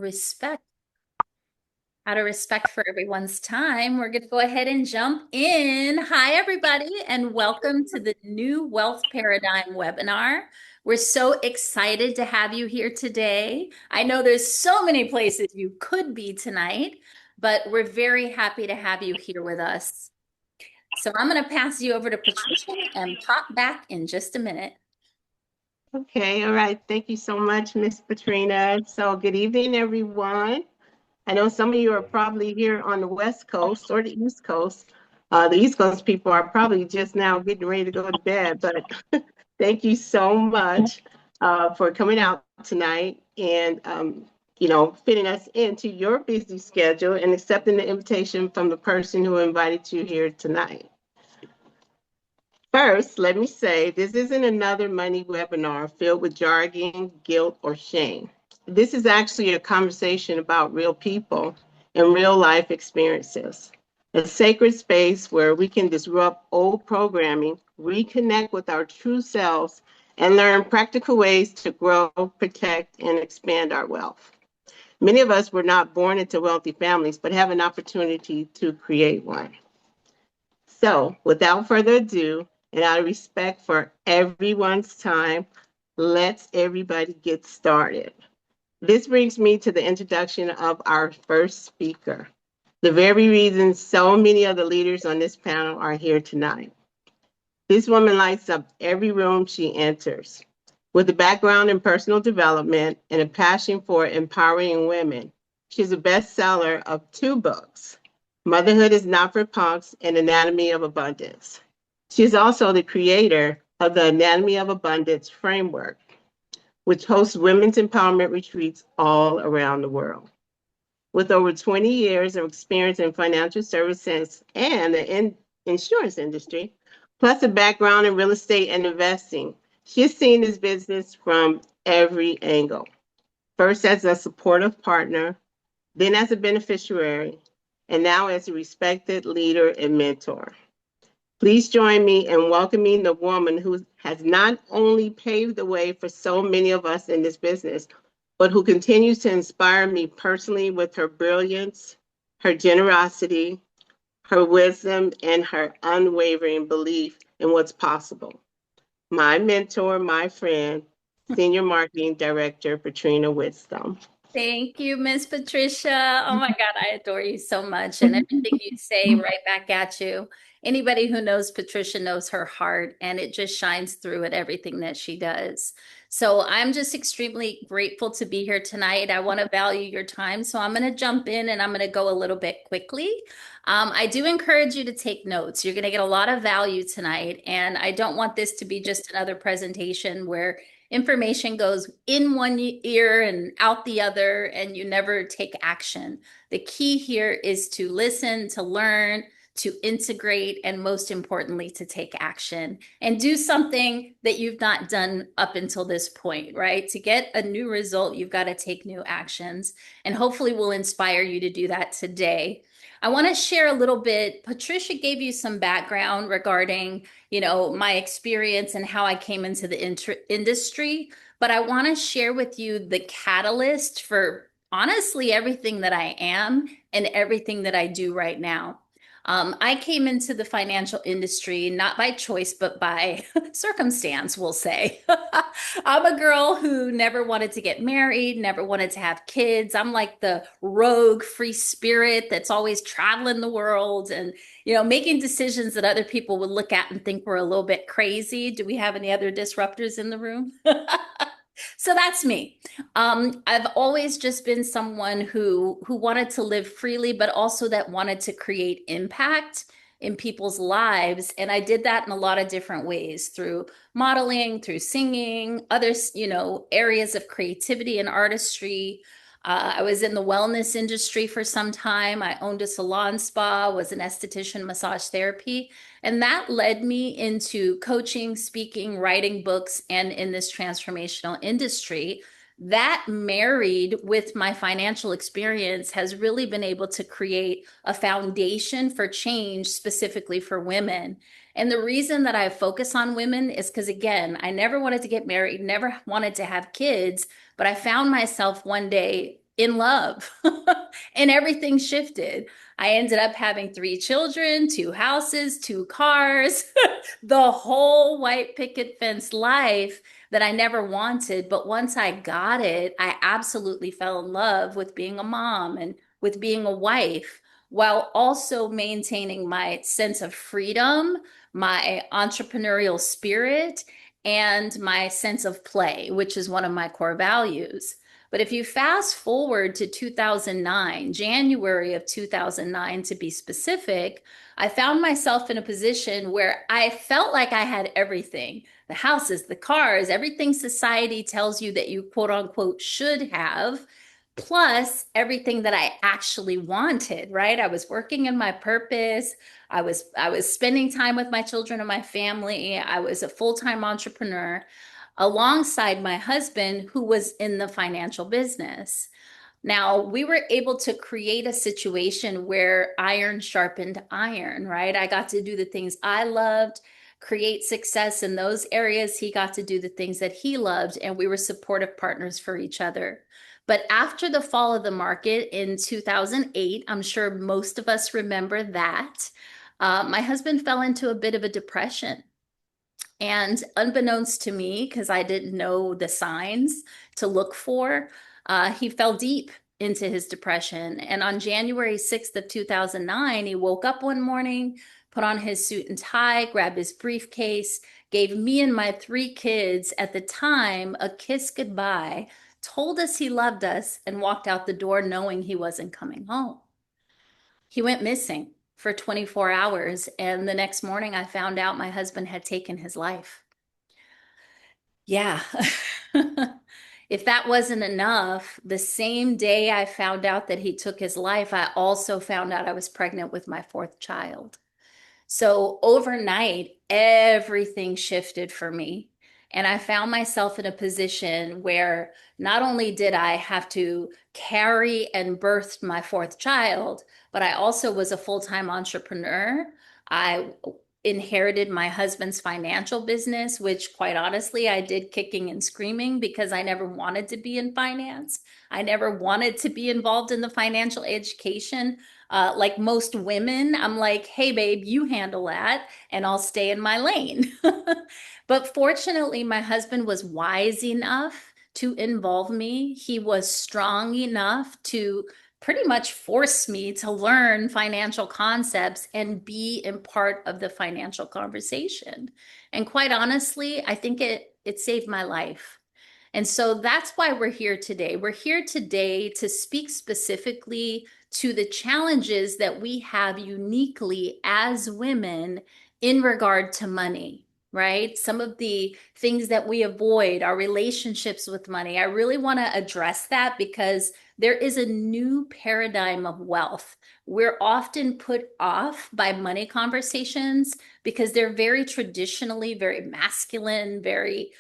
respect, out of respect for everyone's time, we're going to go ahead and jump in. Hi, everybody, and welcome to the New Wealth Paradigm webinar. We're so excited to have you here today. I know there's so many places you could be tonight, but we're very happy to have you here with us. So I'm going to pass you over to Patricia and pop back in just a minute. Okay, all right. Thank you so much, Miss Patrina. So good evening, everyone. I know some of you are probably here on the West Coast or the East Coast. The East Coast people are probably just now getting ready to go to bed, but thank you so much for coming out tonight and fitting us into your busy schedule and accepting the invitation from the person who invited you here tonight. First, let me say this isn't another money webinar filled with jargon, guilt, or shame. This is actually a conversation about real people and real life experiences. A sacred space where we can disrupt old programming, reconnect with our true selves, and learn practical ways to grow, protect, and expand our wealth. Many of us were not born into wealthy families, but have an opportunity to create one. So, without further ado, and out of respect for everyone's time, let's everybody get started. This brings me to the introduction of our first speaker, the very reason so many of the leaders on this panel are here tonight. This woman lights up every room she enters. With a background in personal development and a passion for empowering women, she's a bestseller of 2 books, Motherhood is Not for Punks and Anatomy of Abundance. She is also the creator of the Anatomy of Abundance framework, which hosts women's empowerment retreats all around the world. With over 20 years of experience in financial services and the insurance industry, plus a background in real estate and investing, she's seen this business from every angle. First as a supportive partner, then as a beneficiary, and now as a respected leader and mentor. Please join me in welcoming the woman who has not only paved the way for so many of us in this business, but who continues to inspire me personally with her brilliance, her generosity, her wisdom, and her unwavering belief in what's possible. My mentor, my friend, Senior Marketing Director, Patrina Wisdom. Thank you, Miss Patricia. Oh my God, I adore you so much. And everything you say right back at you. Anybody who knows Patricia knows her heart, and it just shines through at everything that she does. So I'm just extremely grateful to be here tonight. I want to value your time. So I'm going to jump in and I'm going to go a little bit quickly. I do encourage you to take notes. You're going to get a lot of value tonight. And I don't want this to be just another presentation where information goes in one ear and out the other, and you never take action. The key here is to listen, to learn, to integrate, and most importantly, to take action and do something that you've not done up until this point, right? To get a new result, you've got to take new actions, and hopefully we'll inspire you to do that today. I want to share a little bit. Patricia gave you some background regarding, my experience and how I came into the industry, but I want to share with you the catalyst for honestly everything that I am and everything that I do right now. I came into the financial industry not by choice, but by circumstance, we'll say. I'm a girl who never wanted to get married, never wanted to have kids. I'm like the rogue free spirit that's always traveling the world and, making decisions that other people would look at and think were a little bit crazy. Do we have any other disruptors in the room? So that's me. I've always just been someone who wanted to live freely, but also that wanted to create impact in people's lives. And I did that in a lot of different ways through modeling, through singing, other, areas of creativity and artistry. I was in the wellness industry for some time. I owned a salon spa, was an esthetician, massage therapy. And that led me into coaching, speaking, writing books, and in this transformational industry. That married with my financial experience has really been able to create a foundation for change specifically for women. And the reason that I focus on women is because, again, I never wanted to get married, never wanted to have kids, but I found myself one day in love and everything shifted. I ended up having 3 children, 2 houses, 2 cars, the whole white picket fence life that I never wanted. But once I got it, I absolutely fell in love with being a mom and with being a wife, while also maintaining my sense of freedom, my entrepreneurial spirit, and my sense of play, which is one of my core values. But if you fast forward to 2009, January of 2009 to be specific, I found myself in a position where I felt like I had everything: the houses, the cars, everything society tells you that you quote unquote should have, plus everything that I actually wanted, right? I was working in my purpose. I was spending time with my children and my family. I was a full-time entrepreneur alongside my husband, who was in the financial business. Now, we were able to create a situation where iron sharpened iron, right? I got to do the things I loved, create success in those areas. He got to do the things that he loved, and we were supportive partners for each other. But after the fall of the market in 2008, I'm sure most of us remember that, my husband fell into a bit of a depression. And unbeknownst to me, because I didn't know the signs to look for, he fell deep into his depression. And on January 6th of 2009, he woke up one morning, put on his suit and tie, grabbed his briefcase, gave me and my 3 kids at the time a kiss goodbye, told us he loved us, and walked out the door knowing he wasn't coming home. He went missing for 24 hours, and the next morning I found out my husband had taken his life. Yeah. If that wasn't enough, the same day I found out that he took his life, I also found out I was pregnant with my 4th child. So overnight, everything shifted for me. And I found myself in a position where not only did I have to carry and birth my 4th child, but I also was a full-time entrepreneur. I inherited my husband's financial business, which quite honestly, I did kicking and screaming because I never wanted to be in finance. I never wanted to be involved in the financial education. Like most women, I'm like, hey, babe, you handle that, and I'll stay in my lane. But fortunately, my husband was wise enough to involve me. He was strong enough to pretty much force me to learn financial concepts and be in part of the financial conversation. And quite honestly, I think it saved my life. And so that's why we're here today. We're here today to speak specifically to the challenges that we have uniquely as women in regard to money, right? Some of the things that we avoid, our relationships with money. I really want to address that because there is a new paradigm of wealth. We're often put off by money conversations because they're very traditionally very masculine, very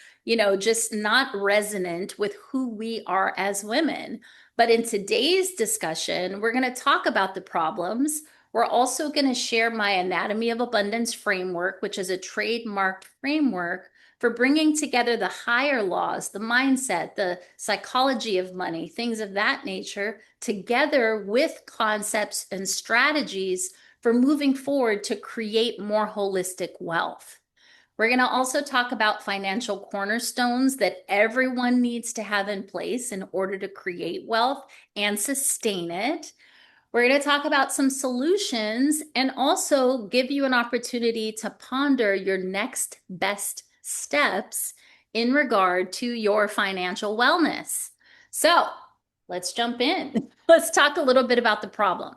just not resonant with who we are as women. But in today's discussion, we're going to talk about the problems. We're also going to share my Anatomy of Abundance framework, which is a trademarked framework for bringing together the higher laws, the mindset, the psychology of money, things of that nature, together with concepts and strategies for moving forward to create more holistic wealth. We're going to also talk about financial cornerstones that everyone needs to have in place in order to create wealth and sustain it. We're going to talk about some solutions and also give you an opportunity to ponder your next best steps in regard to your financial wellness. So let's jump in. Let's talk a little bit about the problem.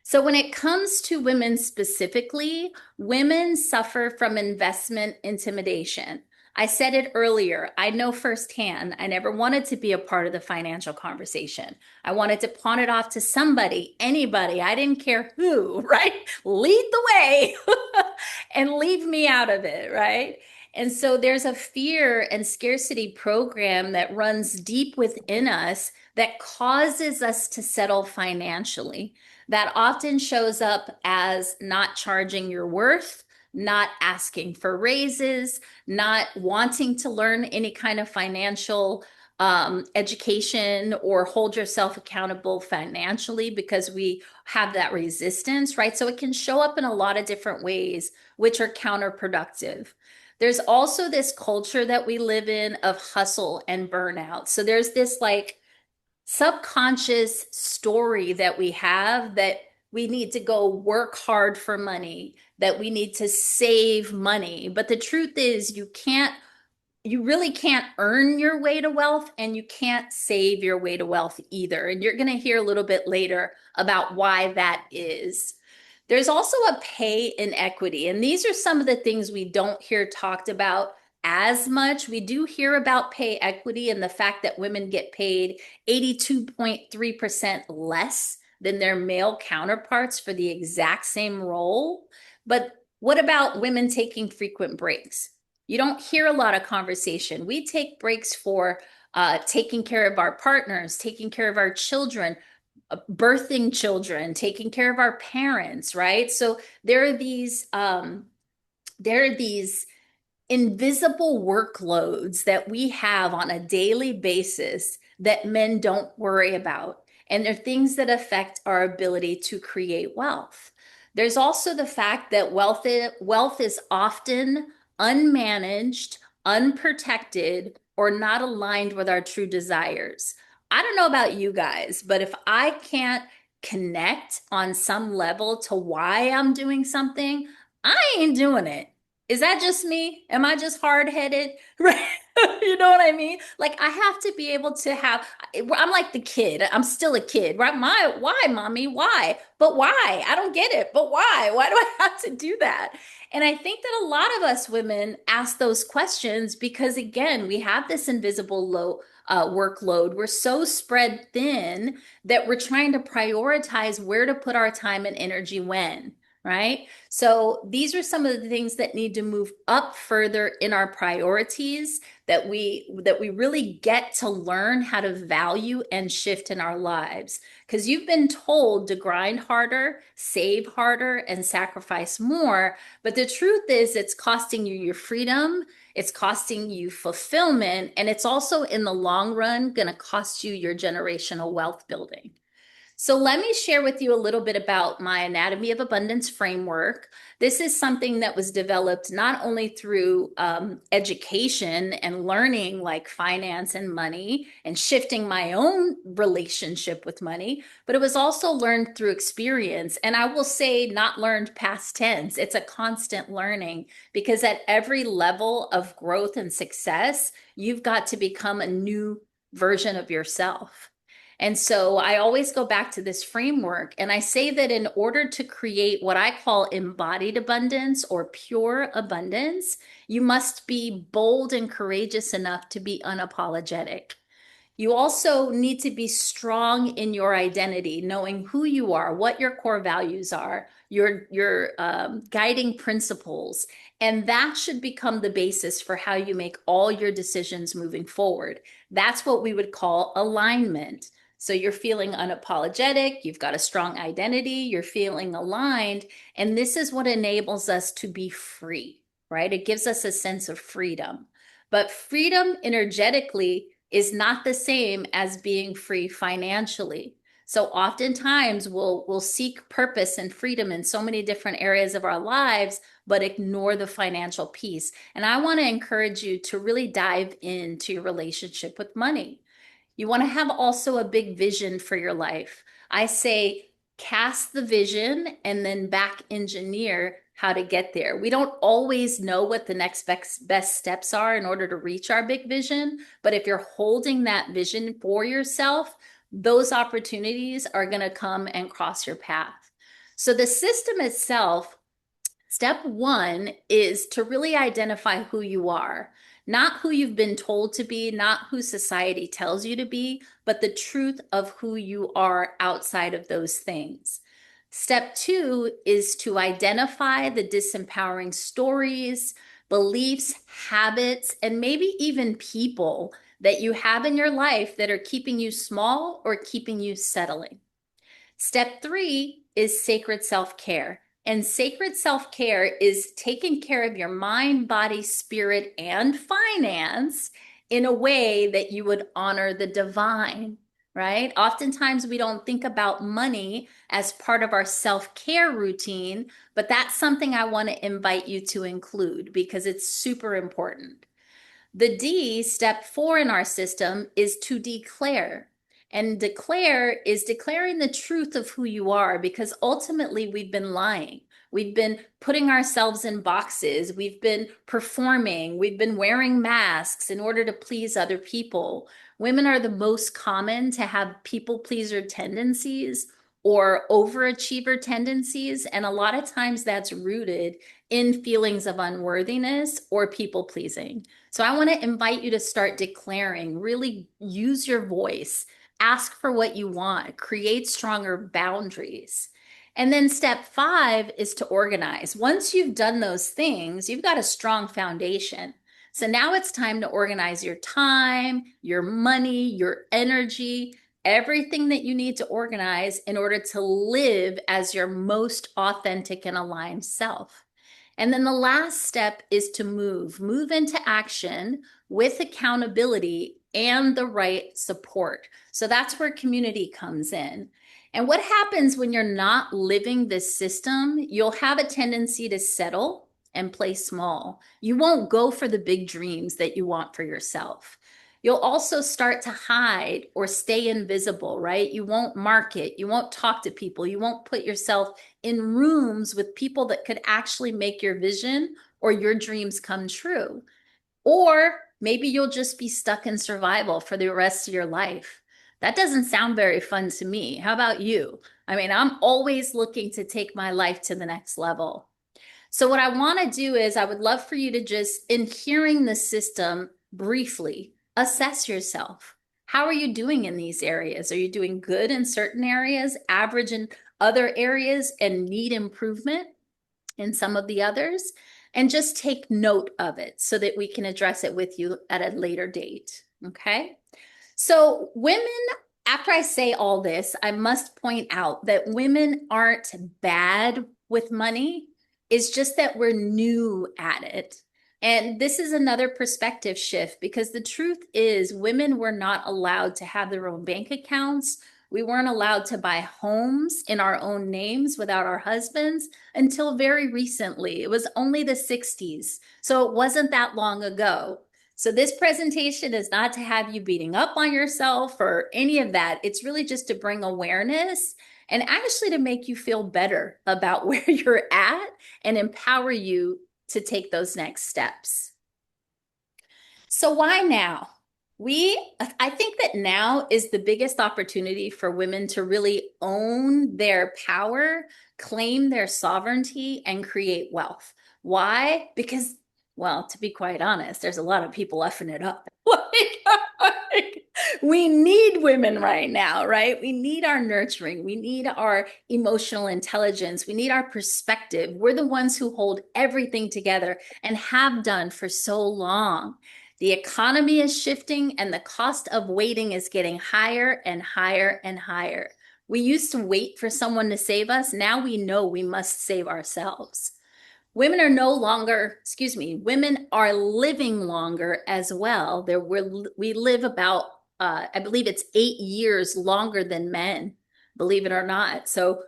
So, when it comes to women specifically, women suffer from investment intimidation. I said it earlier, I know firsthand, I never wanted to be a part of the financial conversation. I wanted to pawn it off to somebody, anybody, I didn't care who, right? Lead the way and leave me out of it, right? And so there's a fear and scarcity program that runs deep within us that causes us to settle financially, that often shows up as not charging your worth, not asking for raises, not wanting to learn any kind of financial education or hold yourself accountable financially because we have that resistance, right? So it can show up in a lot of different ways, which are counterproductive. There's also this culture that we live in of hustle and burnout. So there's this like subconscious story that we have that we need to go work hard for money, that we need to save money. But the truth is, you really can't earn your way to wealth and you can't save your way to wealth either. And you're going to hear a little bit later about why that is. There's also a pay inequity, and these are some of the things we don't hear talked about as much. We do hear about pay equity and the fact that women get paid 82.3% less than their male counterparts for the exact same role. But what about women taking frequent breaks? You don't hear a lot of conversation. We take breaks for taking care of our partners, taking care of our children, birthing children, taking care of our parents, right? So there are these invisible workloads that we have on a daily basis that men don't worry about. And they're things that affect our ability to create wealth. There's also the fact that wealth is often unmanaged, unprotected, or not aligned with our true desires. I don't know about you guys, but if I can't connect on some level to why I'm doing something, I ain't doing it. Is that just me? Am I just hard-headed? Right? You know what I mean? Like I have to be able to have, I'm like the kid. I'm still a kid, right? Why, mommy? Why? But why? I don't get it. But why? Why do I have to do that? And I think that a lot of us women ask those questions because again, we have this invisible workload. We're so spread thin that we're trying to prioritize where to put our time and energy when, right? So these are some of the things that need to move up further in our priorities that we really get to learn how to value and shift in our lives. Because you've been told to grind harder, save harder, and sacrifice more. But the truth is, it's costing you your freedom, it's costing you fulfillment, and it's also in the long run going to cost you your generational wealth building. So, let me share with you a little bit about my Anatomy of Abundance framework. This is something that was developed not only through education and learning like finance and money and shifting my own relationship with money, but it was also learned through experience. And I will say, not learned past tense. It's a constant learning because at every level of growth and success, you've got to become a new version of yourself. And so I always go back to this framework and I say that in order to create what I call embodied abundance or pure abundance, you must be bold and courageous enough to be unapologetic. You also need to be strong in your identity, knowing who you are, what your core values are, your guiding principles, and that should become the basis for how you make all your decisions moving forward. That's what we would call alignment. So you're feeling unapologetic, you've got a strong identity, you're feeling aligned, and this is what enables us to be free, right? It gives us a sense of freedom. But freedom energetically is not the same as being free financially. So oftentimes we'll seek purpose and freedom in so many different areas of our lives, but ignore the financial piece. And I want to encourage you to really dive into your relationship with money. You want to have also a big vision for your life. I say cast the vision and then back engineer how to get there. We don't always know what the next best steps are in order to reach our big vision, but if you're holding that vision for yourself, those opportunities are going to come and cross your path. So the system itself, step one is to really identify who you are, not who you've been told to be, not who society tells you to be, but the truth of who you are outside of those things. Step two is to identify the disempowering stories, beliefs, habits, and maybe even people that you have in your life that are keeping you small or keeping you settling. Step three is sacred self care. And sacred self care is taking care of your mind, body, spirit, and finance in a way that you would honor the divine, right? Oftentimes we don't think about money as part of our self-care routine, but that's something I want to invite you to include because it's super important. The D, step four in our system, is to declare. And declare is declaring the truth of who you are because ultimately we've been lying. We've been putting ourselves in boxes. We've been performing. We've been wearing masks in order to please other people. Women are the most common to have people pleaser tendencies or overachiever tendencies. And a lot of times that's rooted in feelings of unworthiness or people pleasing. So I want to invite you to start declaring, really use your voice, ask for what you want, create stronger boundaries. And then step five is to organize. Once you've done those things, you've got a strong foundation. So now it's time to organize your time, your money, your energy, everything that you need to organize in order to live as your most authentic and aligned self. And then the last step is to move into action with accountability and the right support. So that's where community comes in. And what happens when you're not living this system? You'll have a tendency to settle and play small. You won't go for the big dreams that you want for yourself. You'll also start to hide or stay invisible, right? You won't market, you won't talk to people, you won't put yourself in rooms with people that could actually make your vision or your dreams come true. Or maybe you'll just be stuck in survival for the rest of your life. That doesn't sound very fun to me. How about you? I mean, I'm always looking to take my life to the next level. So, what I want to do is, I would love for you to just, in hearing the system briefly, assess yourself. How are you doing in these areas? Are you doing good in certain areas, average in other areas, and need improvement in some of the others? And just take note of it so that we can address it with you at a later date. Okay. So, women, after I say all this, I must point out that women aren't bad with money. It's just that we're new at it. And this is another perspective shift because the truth is, women were not allowed to have their own bank accounts. We weren't allowed to buy homes in our own names without our husbands until very recently. It was only the 60s. So it wasn't that long ago. So this presentation is not to have you beating up on yourself or any of that. It's really just to bring awareness and actually to make you feel better about where you're at and empower you to take those next steps. So why now? I think that now is the biggest opportunity for women to really own their power, claim their sovereignty, and create wealth. Why? Because, well, to be quite honest, there's a lot of people effing it up. Like, we need women right now, right? We need our nurturing. We need our emotional intelligence. We need our perspective. We're the ones who hold everything together and have done for so long. The economy is shifting and the cost of waiting is getting higher and higher and higher. We used to wait for someone to save us. Now we know we must save ourselves. Women are no longer, excuse me, women are living longer as well. We live about, I believe it's 8 years longer than men, believe it or not. So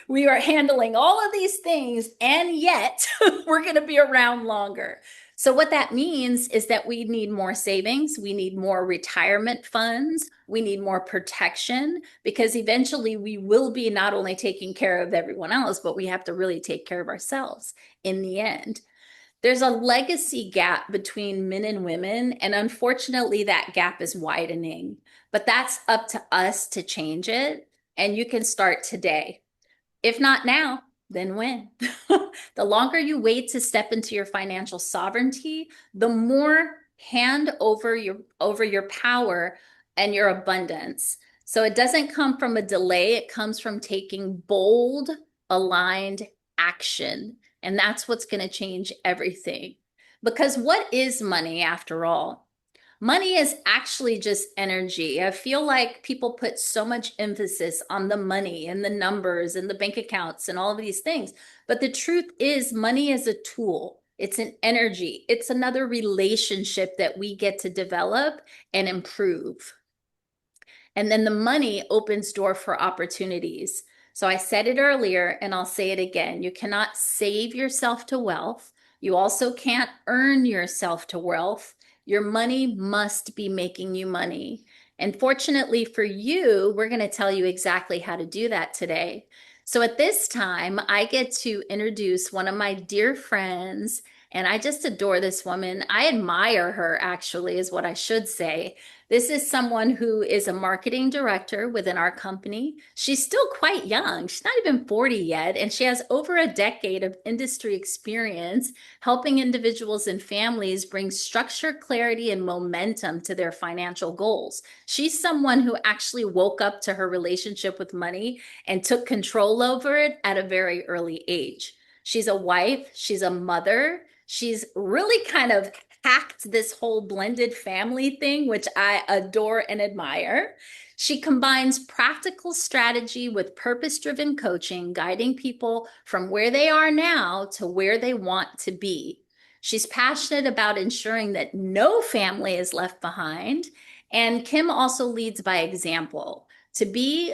we are handling all of these things, and yet we're going to be around longer. So what that means is that we need more savings, we need more retirement funds, we need more protection, because eventually we will be not only taking care of everyone else, but we have to really take care of ourselves in the end. There's a legacy gap between men and women, and unfortunately, that gap is widening. But that's up to us to change it, and you can start today. If not now, then when? The longer you wait to step into your financial sovereignty, the more hand over your power and your abundance. So it doesn't come from a delay, it comes from taking bold, aligned action. And that's what's going to change everything. Because what is money after all? Money is actually just energy. I feel like people put so much emphasis on the money and the numbers and the bank accounts and all of these things. But the truth is, money is a tool. It's an energy. It's another relationship that we get to develop and improve. And then the money opens door for opportunities. So I said it earlier and I'll say it again. You cannot save yourself to wealth. You also can't earn yourself to wealth. Your money must be making you money. And fortunately for you, we're going to tell you exactly how to do that today. So at this time, I get to introduce one of my dear friends, and I just adore this woman. I admire her, actually, is what I should say. This is someone who is a marketing director within our company. She's still quite young. She's not even 40 yet, and she has over a decade of industry experience helping individuals and families bring structure, clarity, and momentum to their financial goals. She's someone who actually woke up to her relationship with money and took control over it at a very early age. She's a wife, she's a mother, she's really kind of hacked this whole blended family thing, which I adore and admire. She combines practical strategy with purpose driven coaching, guiding people from where they are now to where they want to be. She's passionate about ensuring that no family is left behind. And Kim also leads by example. To be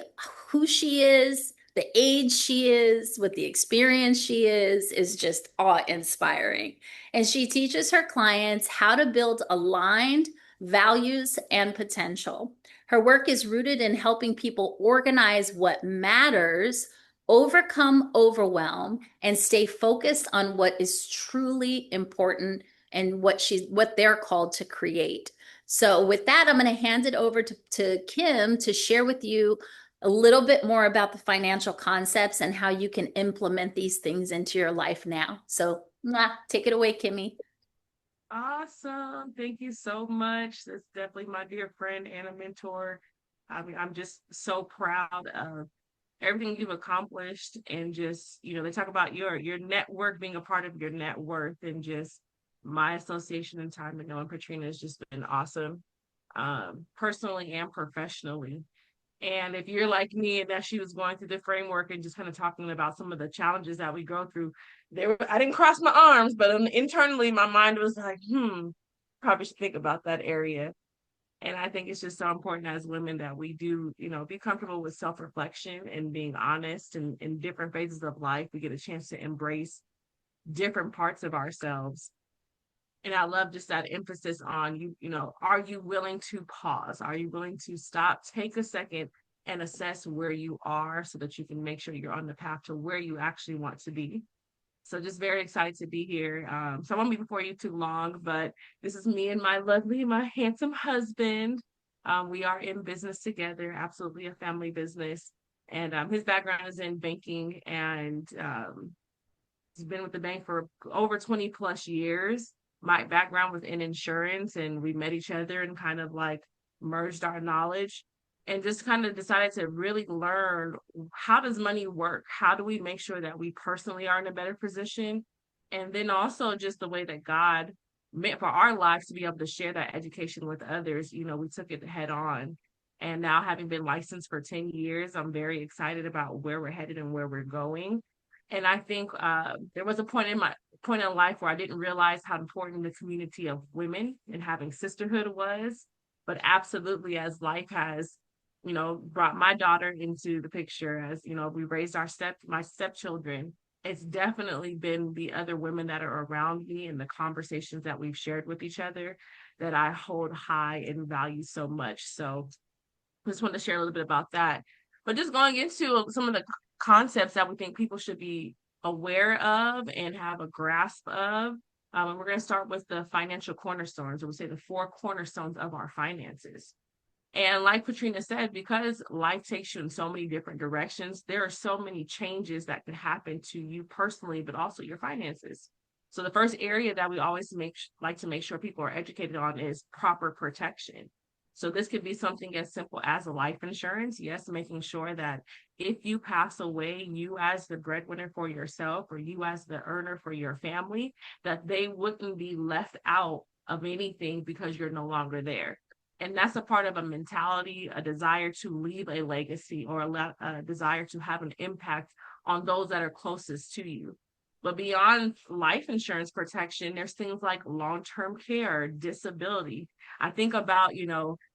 who she is, the age she is, with the experience she is just awe inspiring. And she teaches her clients how to build aligned values and potential. Her work is rooted in helping people organize what matters, overcome overwhelm, and stay focused on what is truly important and what they're called to create. So with that, I'm going to hand it over to Kim to share with you a little bit more about the financial concepts and how you can implement these things into your life now. So, take it away, Kimmy. Awesome. Thank you so much. That's definitely my dear friend and a mentor. I mean, I'm just so proud of everything you've accomplished and just, they talk about your network being a part of your net worth and just my association and time with knowing Katrina has just been awesome, personally and professionally. And if you're like me and that she was going through the framework and just kind of talking about some of the challenges that we go through, I didn't cross my arms, but internally my mind was like, probably should think about that area. And I think it's just so important as women that we do, be comfortable with self-reflection and being honest and in different phases of life. We get a chance to embrace different parts of ourselves. And I love just that emphasis on are you willing to pause? Are you willing to stop, take a second and assess where you are so that you can make sure you're on the path to where you actually want to be? So just very excited to be here. So I won't be before you too long, but this is me and my handsome husband. We are in business together, absolutely a family business. And his background is in banking and he's been with the bank for over 20 plus years. My background was in insurance, and we met each other and kind of like merged our knowledge and just kind of decided to really learn how does money work? How do we make sure that we personally are in a better position? And then also just the way that God meant for our lives to be able to share that education with others. We took it head on. And now, having been licensed for 10 years, I'm very excited about where we're headed and where we're going. And I think there was a point in life where I didn't realize how important the community of women and having sisterhood was. But absolutely, as life has, brought my daughter into the picture, as we raised my stepchildren. It's definitely been the other women that are around me and the conversations that we've shared with each other that I hold high and value so much. So just wanted to share a little bit about that. But just going into some of the concepts that we think people should be aware of and have a grasp of. And we're going to start with the financial cornerstones, or we say the four cornerstones of our finances. And like Katrina said, because life takes you in so many different directions, there are so many changes that can happen to you personally, but also your finances. So the first area that we always like to make sure people are educated on is proper protection. So this could be something as simple as a life insurance. Yes, making sure that if you pass away, you as the breadwinner for yourself or you as the earner for your family, that they wouldn't be left out of anything because you're no longer there. And that's a part of a mentality, a desire to leave a legacy or a desire to have an impact on those that are closest to you. But beyond life insurance protection, there's things like long-term care, disability. I think about,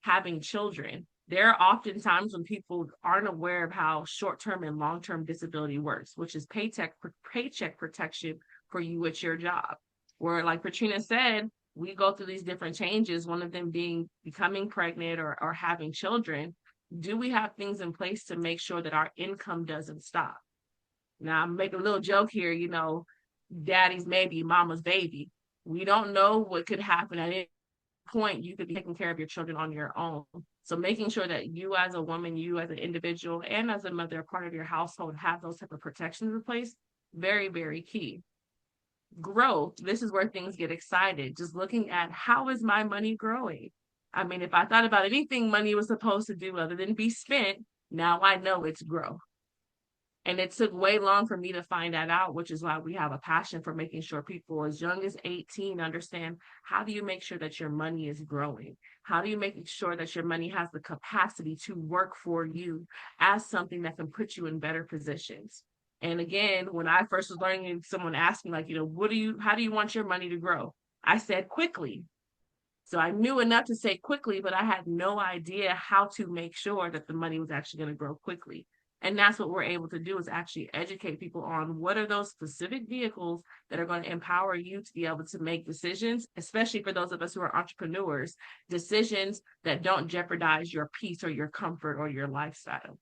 having children. There are often times when people aren't aware of how short-term and long-term disability works, which is paycheck protection for you at your job. Where, like Patrina said, we go through these different changes, one of them being becoming pregnant or having children. Do we have things in place to make sure that our income doesn't stop? Now, I'm making a little joke here, daddy's maybe mama's baby. We don't know what could happen at any point. You could be taking care of your children on your own. So making sure that you as a woman, you as an individual, and as a mother, a part of your household, have those type of protections in place, very, very key. Growth, this is where things get excited. Just looking at, how is my money growing? I mean, if I thought about anything money was supposed to do other than be spent, now I know it's grow. And it took way long for me to find that out, which is why we have a passion for making sure people as young as 18 understand, how do you make sure that your money is growing? How do you make sure that your money has the capacity to work for you as something that can put you in better positions? And again, when I first was learning, and someone asked me, like, how do you want your money to grow? I said quickly. So I knew enough to say quickly, but I had no idea how to make sure that the money was actually going to grow quickly. And that's what we're able to do, is actually educate people on what are those specific vehicles that are going to empower you to be able to make decisions, especially for those of us who are entrepreneurs, decisions that don't jeopardize your peace or your comfort or your lifestyle.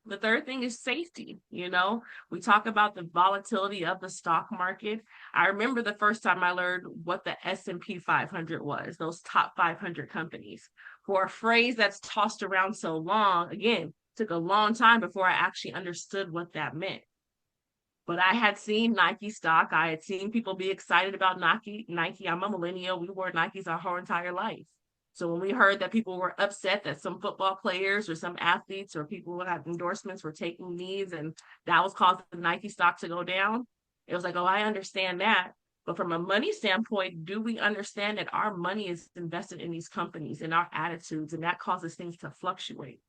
The third thing is safety. We talk about the volatility of the stock market. I remember the first time I learned what the S&P 500 was, those top 500 companies. For a phrase that's tossed around so long, again, took a long time before I actually understood what that meant. But I had seen Nike stock. I had seen people be excited about Nike. I'm a millennial. We wore Nikes our whole entire life. So when we heard that people were upset that some football players or some athletes or people who had endorsements were taking knees, and that was causing the Nike stock to go down, it was like, oh, I understand that. But from a money standpoint, do we understand that our money is invested in these companies and our attitudes, and that causes things to fluctuate?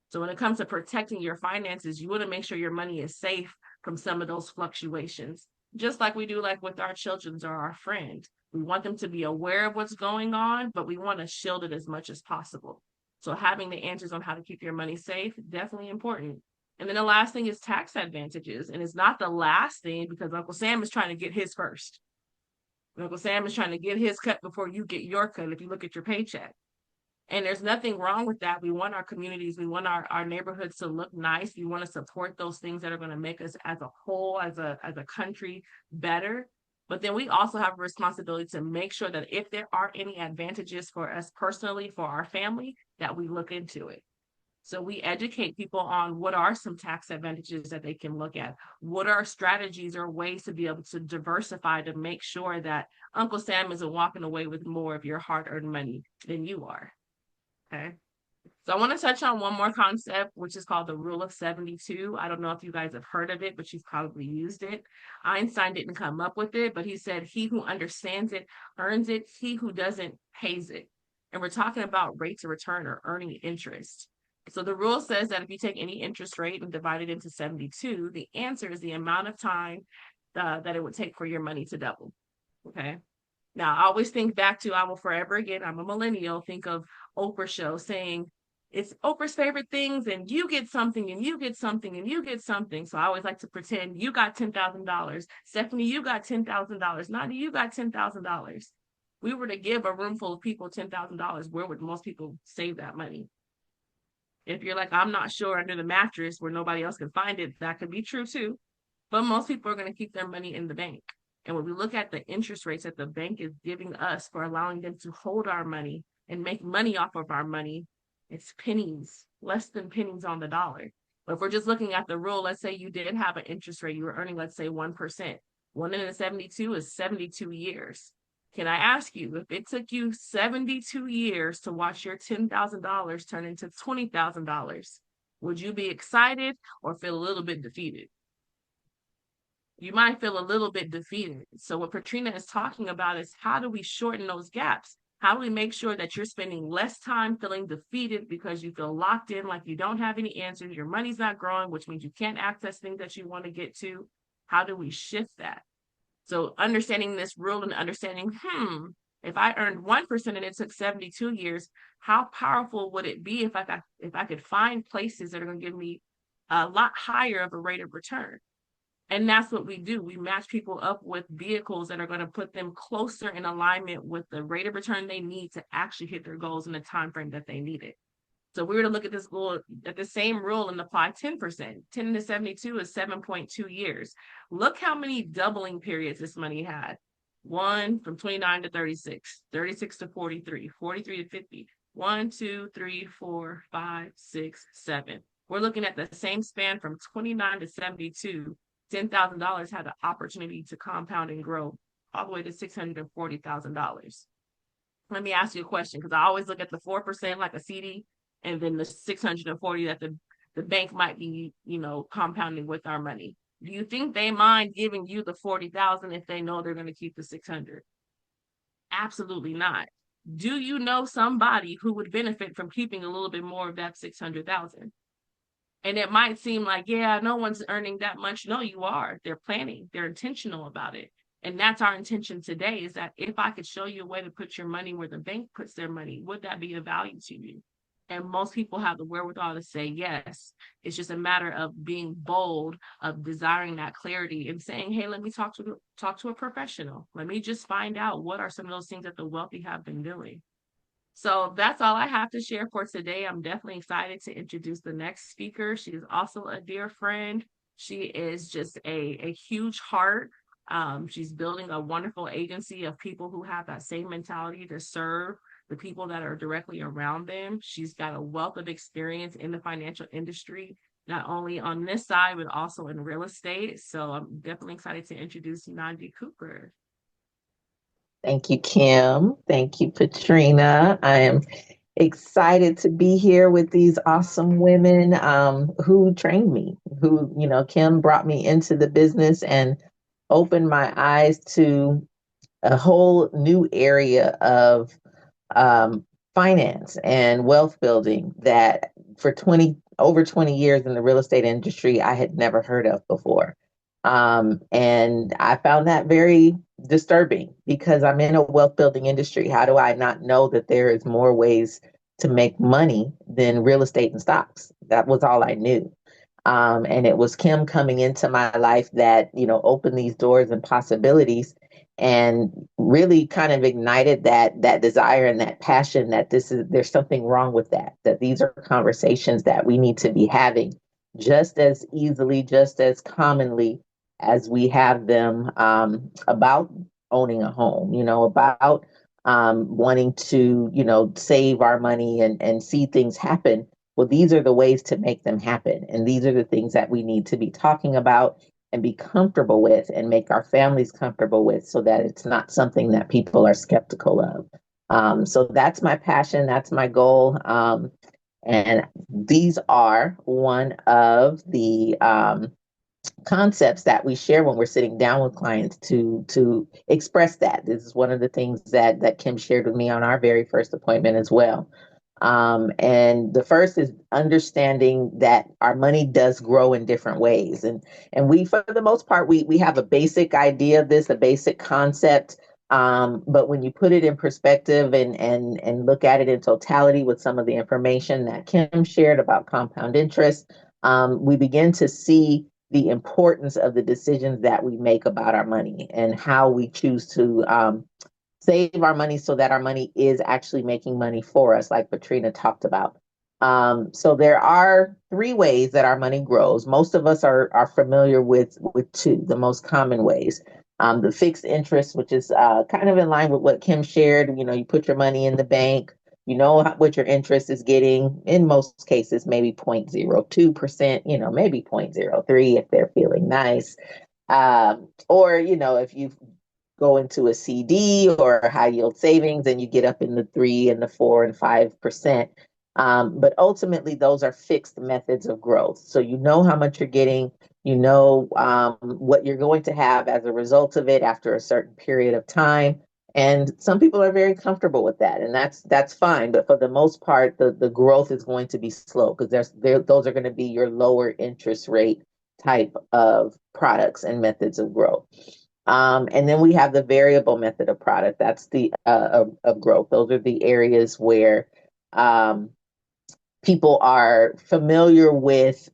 So when it comes to protecting your finances, you want to make sure your money is safe from some of those fluctuations, just like we do like with our children or our friend. We want them to be aware of what's going on, but we want to shield it as much as possible. So having the answers on how to keep your money safe, definitely important. And then the last thing is tax advantages. And it's not the last thing, because Uncle Sam is trying to get his first. Uncle Sam is trying to get his cut before you get your cut if you look at your paycheck. And there's nothing wrong with that. We want our communities, we want our neighborhoods to look nice. We want to support those things that are going to make us as a whole, as a country, better. But then we also have a responsibility to make sure that if there are any advantages for us personally, for our family, that we look into it. So we educate people on what are some tax advantages that they can look at. What are strategies or ways to be able to diversify to make sure that Uncle Sam isn't walking away with more of your hard-earned money than you are. Okay. So I want to touch on one more concept, which is called the rule of 72. I don't know if you guys have heard of it, but you've probably used it. Einstein didn't come up with it, but he said, he who understands it earns it. He who doesn't pays it. And we're talking about rates of return or earning interest. So the rule says that if you take any interest rate and divide it into 72, the answer is the amount of time that it would take for your money to double. Okay. Now, I always think back to, I will forever, again, I'm a millennial, think of Oprah show saying, it's Oprah's favorite things, and you get something, and you get something, and you get something. So I always like to pretend you got $10,000. Stephanie, you got $10,000. Nadia, you got $10,000. We were to give a room full of people $10,000. Where would most people save that money? If you're like, I'm not sure, under the mattress where nobody else can find it, that could be true too. But most people are going to keep their money in the bank. And when we look at the interest rates that the bank is giving us for allowing them to hold our money and make money off of our money, it's pennies, less than pennies on the dollar. But if we're just looking at the rule, let's say you did have an interest rate, you were earning, let's say 1%. 1 in 72 is 72 years. Can I ask you, if it took you 72 years to watch your $10,000 turn into $20,000, would you be excited or feel a little bit defeated? You might feel a little bit defeated. So what Patrina is talking about is, how do we shorten those gaps? How do we make sure that you're spending less time feeling defeated because you feel locked in, like you don't have any answers, your money's not growing, which means you can't access things that you want to get to? How do we shift that? So understanding this rule and understanding, if I earned 1% and it took 72 years, how powerful would it be if I could find places that are going to give me a lot higher of a rate of return? And that's what we do. We match people up with vehicles that are going to put them closer in alignment with the rate of return they need to actually hit their goals in the time frame that they need it. So we were to look at this goal at the same rule and apply 10%. 10 to 72 is 7.2 years. Look how many doubling periods this money had. One from 29 to 36, 36 to 43, 43 to 50. 1, 2, 3, 4, 5, 6, 7. We're looking at the same span from 29 to 72. $10,000 had the opportunity to compound and grow all the way to $640,000. Let me ask you a question, because I always look at the 4% like a CD, and then the 640 that the bank might be, compounding with our money. Do you think they mind giving you the 40,000 if they know they're going to keep the 600? Absolutely not. Do you know somebody who would benefit from keeping a little bit more of that 600,000? And it might seem like, yeah, no one's earning that much. No, you are. They're planning. They're intentional about it. And that's our intention today, is that if I could show you a way to put your money where the bank puts their money, would that be of value to you? And most people have the wherewithal to say yes. It's just a matter of being bold, of desiring that clarity and saying, hey, let me talk to a professional. Let me just find out what are some of those things that the wealthy have been doing. So that's all I have to share for today. I'm definitely excited to introduce the next speaker. She is also a dear friend. She is just a huge heart. She's building a wonderful agency of people who have that same mentality to serve the people that are directly around them. She's got a wealth of experience in the financial industry, not only on this side, but also in real estate. So I'm definitely excited to introduce Nandi Cooper. Thank you, Kim. Thank you, Patrina. I am excited to be here with these awesome women who trained me, who, Kim brought me into the business and opened my eyes to a whole new area of um, finance and wealth building that for over 20 years in the real estate industry, I had never heard of before. And I found that very disturbing because I'm in a wealth building industry. How do I not know that there is more ways to make money than real estate and stocks? That was all I knew. And it was Kim coming into my life that, opened these doors and possibilities and really kind of ignited that desire and that passion that there's something wrong with that these are conversations that we need to be having just as easily, just as commonly as we have them about owning a home, about wanting to, save our money and see things happen. Well, these are the ways to make them happen. And these are the things that we need to be talking about and be comfortable with and make our families comfortable with so that it's not something that people are skeptical of. So that's my passion. That's my goal. And these are one of the concepts that we share when we're sitting down with clients to express that. This is one of the things that Kim shared with me on our very first appointment as well. And the first is understanding that our money does grow in different ways. And we, for the most part, we have a basic idea of this, a basic concept. But when you put it in perspective and look at it in totality with some of the information that Kim shared about compound interest, we begin to see the importance of the decisions that we make about our money and how we choose to save our money so that our money is actually making money for us, like Patrina talked about. So there are three ways that our money grows. Most of us are familiar with two, the most common ways. The fixed interest, which is kind of in line with what Kim shared. You put your money in the bank, what your interest is getting. In most cases, maybe 0.02%, maybe 0.03 if they're feeling nice. Or, if you go into a CD or high yield savings and you get up in the 3 and the 4 and 5%. But ultimately, those are fixed methods of growth. So you know how much you're getting, what you're going to have as a result of it after a certain period of time. And some people are very comfortable with that, and that's fine. But for the most part, the growth is going to be slow because those are going to be your lower interest rate type of products and methods of growth. And then we have the variable method of product. That's the of growth. Those are the areas where um, people are familiar with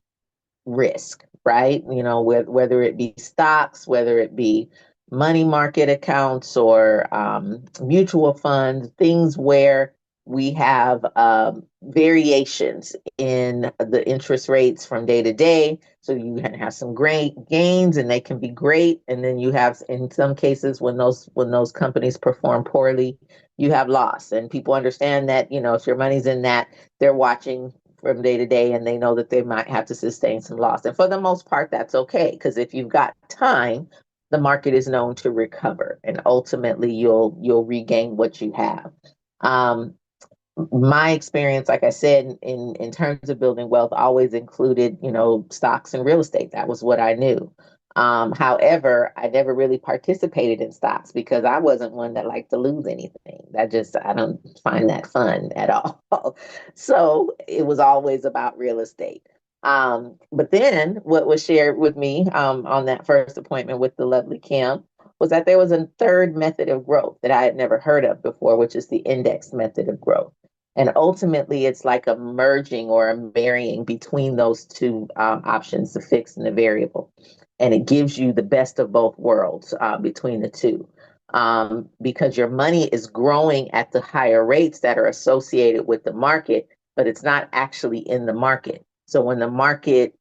risk, right? You know, whether it be stocks, whether it be money market accounts or mutual funds, things where we have variations in the interest rates from day to day. So you can have some great gains and they can be great. And then you have, in some cases, when those companies perform poorly, you have loss. And people understand that, you know, if your money's in that, they're watching from day to day and they know that they might have to sustain some loss. And for the most part, that's okay, because if you've got time, the market is known to recover and ultimately you'll regain what you have. Um, my experience, like I said, in terms of building wealth, always included, you know, stocks and real estate. That was what I knew. However, I never really participated in stocks because I wasn't one that liked to lose anything. I don't find that fun at all. So it was always about real estate. But then what was shared with me on that first appointment with the lovely Kim was that there was a third method of growth that I had never heard of before, which is the index method of growth. And ultimately, it's like a merging or a marrying between those two options, the fixed and the variable. And it gives you the best of both worlds between the two. Because your money is growing at the higher rates that are associated with the market, but it's not actually in the market. So when the market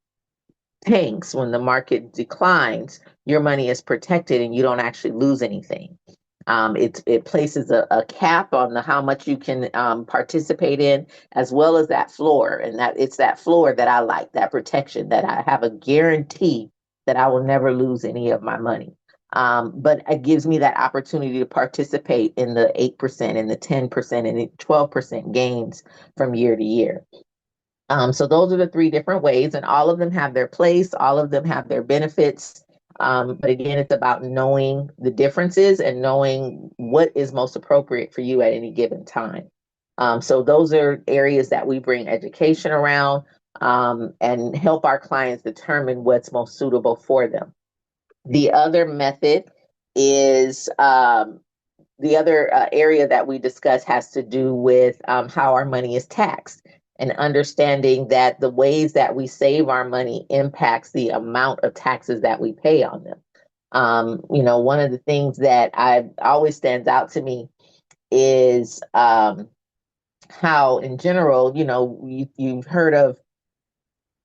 tanks, when the market declines, your money is protected and you don't actually lose anything. It places a cap on how much you can participate in, as well as that floor, and that it's that floor that I like, that protection, that I have a guarantee that I will never lose any of my money. But it gives me that opportunity to participate in the 8% and the 10% and the 12% gains from year to year. So those are the three different ways, and all of them have their place, all of them have their benefits. But again, it's about knowing the differences and knowing what is most appropriate for you at any given time. So those are areas that we bring education around and help our clients determine what's most suitable for them. The other method is the other area that we discuss has to do with how our money is taxed and understanding that the ways that we save our money impacts the amount of taxes that we pay on them. You know, one of the things that I always stands out to me is how, in general, you know, you've heard of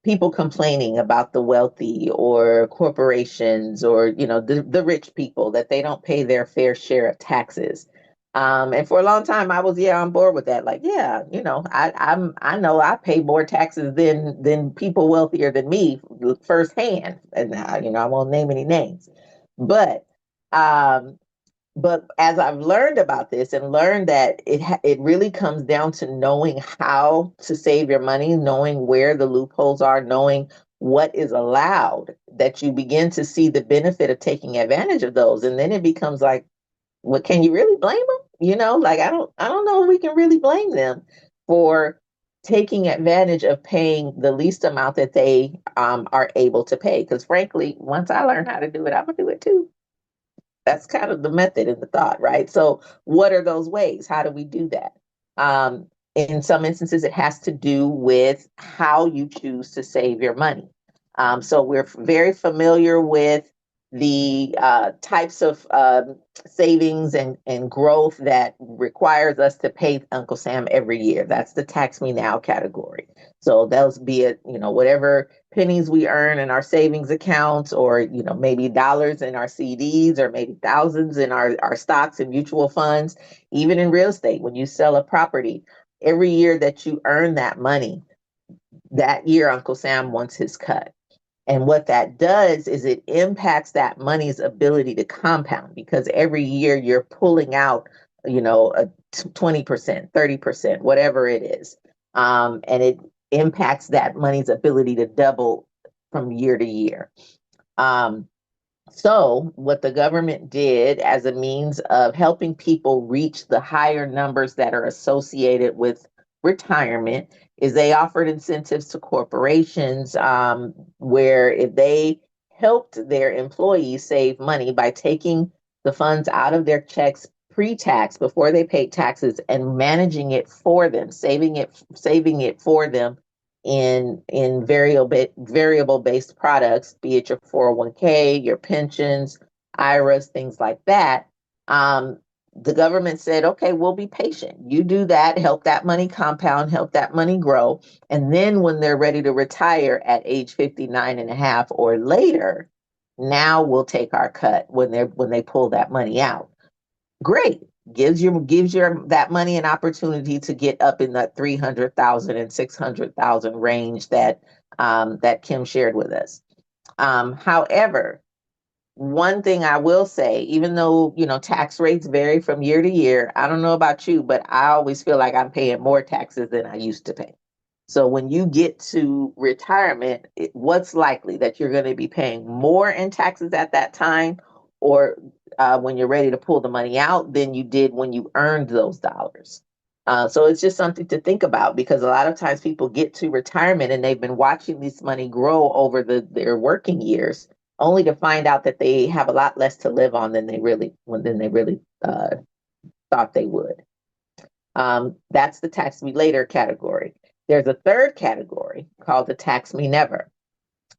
people complaining about the wealthy or corporations or, you know, the rich people, that they don't pay their fair share of taxes. And for a long time I was, yeah, on board with that. Like, yeah, you know, I know I pay more taxes than people wealthier than me firsthand. And you know, I won't name any names. But um but as I've learned about this and learned that it really comes down to knowing how to save your money, knowing where the loopholes are, knowing what is allowed, that you begin to see the benefit of taking advantage of those. And then it becomes like, what, can you really blame them? You know, like I don't know if we can really blame them for taking advantage of paying the least amount that they are able to pay. Because frankly, once I learn how to do it, I'm gonna do it too. That's kind of the method and the thought, right? So, what are those ways? How do we do that? In some instances, it has to do with how you choose to save your money. So, we're very familiar with the types of savings and growth that requires us to pay Uncle Sam every year. That's the tax me now category. So those be it, you know, whatever pennies we earn in our savings accounts, or, you know, maybe dollars in our CDs, or maybe thousands in our stocks and mutual funds, even in real estate. When you sell a property, every year that you earn that money, that year Uncle Sam wants his cut. And what that does is it impacts that money's ability to compound, because every year you're pulling out, you know, a 20%, 30%, whatever it is. And it impacts that money's ability to double from year to year. Um, so, what the government did as a means of helping people reach the higher numbers that are associated with retirement is they offered incentives to corporations, where if they helped their employees save money by taking the funds out of their checks pre-tax before they paid taxes and managing it for them, saving it for them in variable based products, be it your 401k, your pensions, IRAs, things like that. Um, the government said, okay, we'll be patient. You do that, help that money compound, help that money grow. And then when they're ready to retire at age 59 and a half or later, now we'll take our cut when they pull that money out. Great. Gives your that money an opportunity to get up in that 300,000 and 600,000 range that Kim shared with us. However, one thing I will say, even though, tax rates vary from year to year, I don't know about you, but I always feel like I'm paying more taxes than I used to pay. So when you get to retirement, what's likely that you're going to be paying more in taxes at that time, or when you're ready to pull the money out than you did when you earned those dollars. So it's just something to think about, because a lot of times people get to retirement and they've been watching this money grow over their working years, only to find out that they have a lot less to live on than they really thought they would. That's the tax me later category. There's a third category called the tax me never.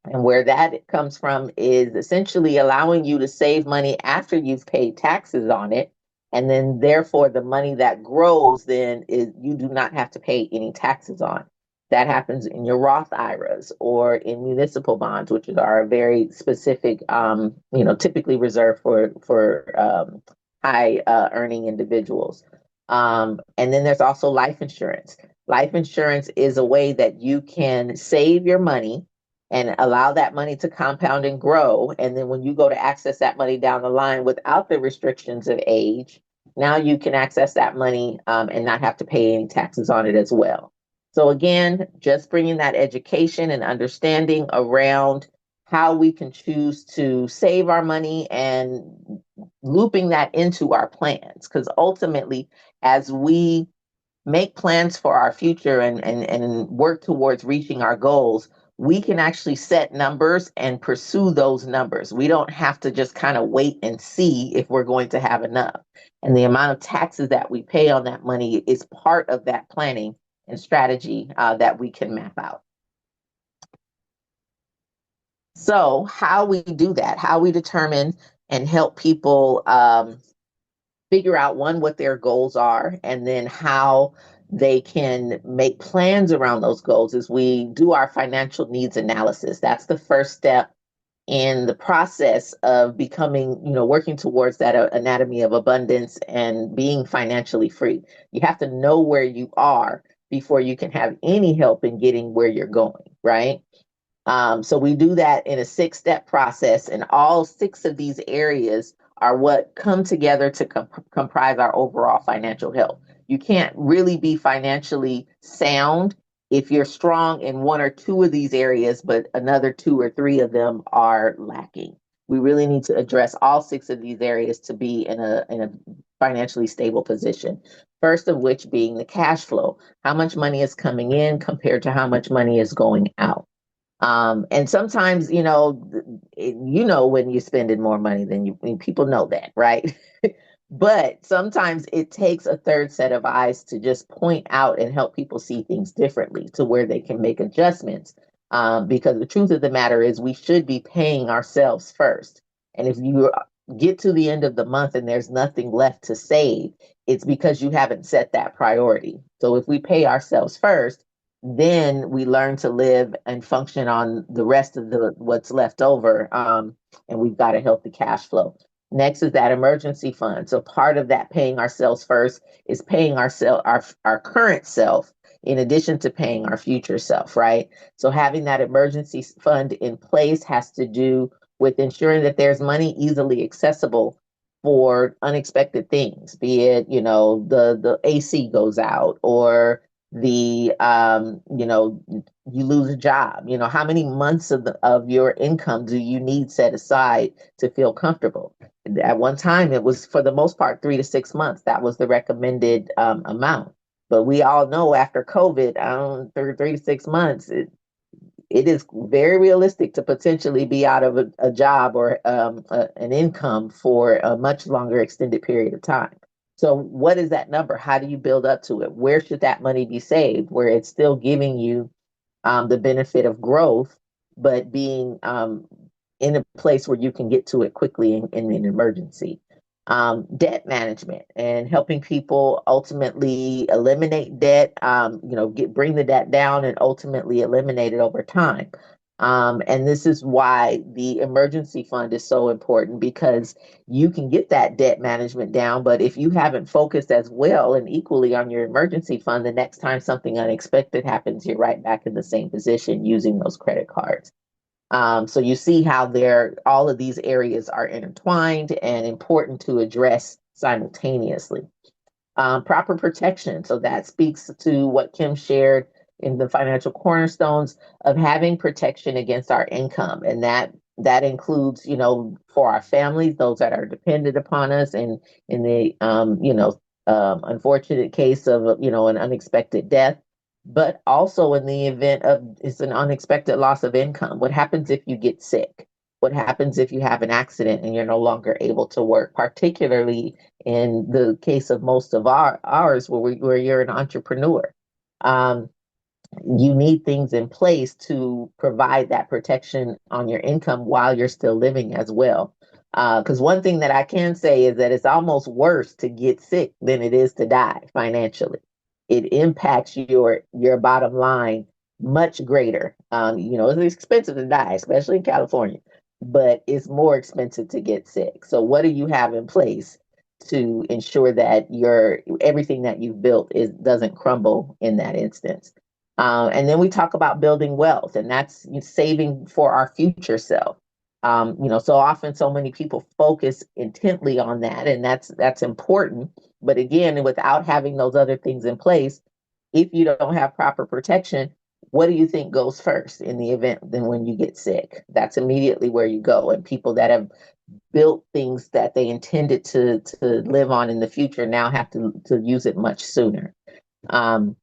And where that comes from is essentially allowing you to save money after you've paid taxes on it. And then therefore the money that grows then is you do not have to pay any taxes on. That happens in your Roth IRAs or in municipal bonds, which are very specific, typically reserved for high earning individuals. And then there's also life insurance. Life insurance is a way that you can save your money and allow that money to compound and grow. And then when you go to access that money down the line without the restrictions of age, now you can access that money, and not have to pay any taxes on it as well. So again, just bringing that education and understanding around how we can choose to save our money and looping that into our plans. Because ultimately, as we make plans for our future and work towards reaching our goals, we can actually set numbers and pursue those numbers. We don't have to just kind of wait and see if we're going to have enough. And the amount of taxes that we pay on that money is part of that planning and strategy that we can map out. So, how we do that, how we determine and help people figure out, one, what their goals are, and then how they can make plans around those goals, is we do our financial needs analysis. That's the first step in the process of becoming, working towards that anatomy of abundance and being financially free. You have to know where you are before you can have any help in getting where you're going, right? So we do that in a 6-step process, and all 6 of these areas are what come together to comprise our overall financial health. You can't really be financially sound if you're strong in 1 or 2 of these areas, but another 2 or 3 of them are lacking. We really need to address all 6 of these areas to be in a financially stable position. First of which being the cash flow. How much money is coming in compared to how much money is going out? And sometimes, when you're spending more money than people know that, right? But sometimes it takes a third set of eyes to just point out and help people see things differently to where they can make adjustments. Because the truth of the matter is we should be paying ourselves first. And if you get to the end of the month and there's nothing left to save, it's because you haven't set that priority. So if we pay ourselves first, then we learn to live and function on the rest of the what's left over, and we've got a healthy cash flow. Next is that emergency fund. So part of that paying ourselves first is paying our current self in addition to paying our future self, right? So having that emergency fund in place has to do with ensuring that there's money easily accessible for unexpected things, be it, the AC goes out, or you lose a job. How many months of your income do you need set aside to feel comfortable? At one time, it was, for the most part, 3 to 6 months. That was the recommended amount. But we all know after COVID, 3 to 6 months, it is very realistic to potentially be out of a job or an income for a much longer extended period of time. So, what is that number? How do you build up to it? Where should that money be saved where it's still giving you the benefit of growth, but being in a place where you can get to it quickly in an emergency? Debt management and helping people ultimately eliminate debt, bring the debt down and ultimately eliminate it over time. And this is why the emergency fund is so important, because you can get that debt management down, but if you haven't focused as well and equally on your emergency fund, the next time something unexpected happens, you're right back in the same position using those credit cards. So you see how all of these areas are intertwined and important to address simultaneously. Proper protection. So that speaks to what Kim shared in the financial cornerstones of having protection against our income. And that includes, for our families, those that are dependent upon us, and in the, unfortunate case of, an unexpected death, but also in the event of it's an unexpected loss of income. What happens if you get sick? What happens if you have an accident and you're no longer able to work, particularly in the case of most of ours where you're an entrepreneur? Um, you need things in place to provide that protection on your income while you're still living as well. Because one thing that I can say is that it's almost worse to get sick than it is to die financially. It impacts your bottom line much greater. It's expensive to die, especially in California, but it's more expensive to get sick. So what do you have in place to ensure that your everything that you've built doesn't crumble in that instance? And then we talk about building wealth, and that's saving for our future self. So often, so many people focus intently on that, and that's important. But again, without having those other things in place, if you don't have proper protection, what do you think goes first in the event then when you get sick? That's immediately where you go. And people that have built things that they intended to live on in the future now have to use it much sooner. Um,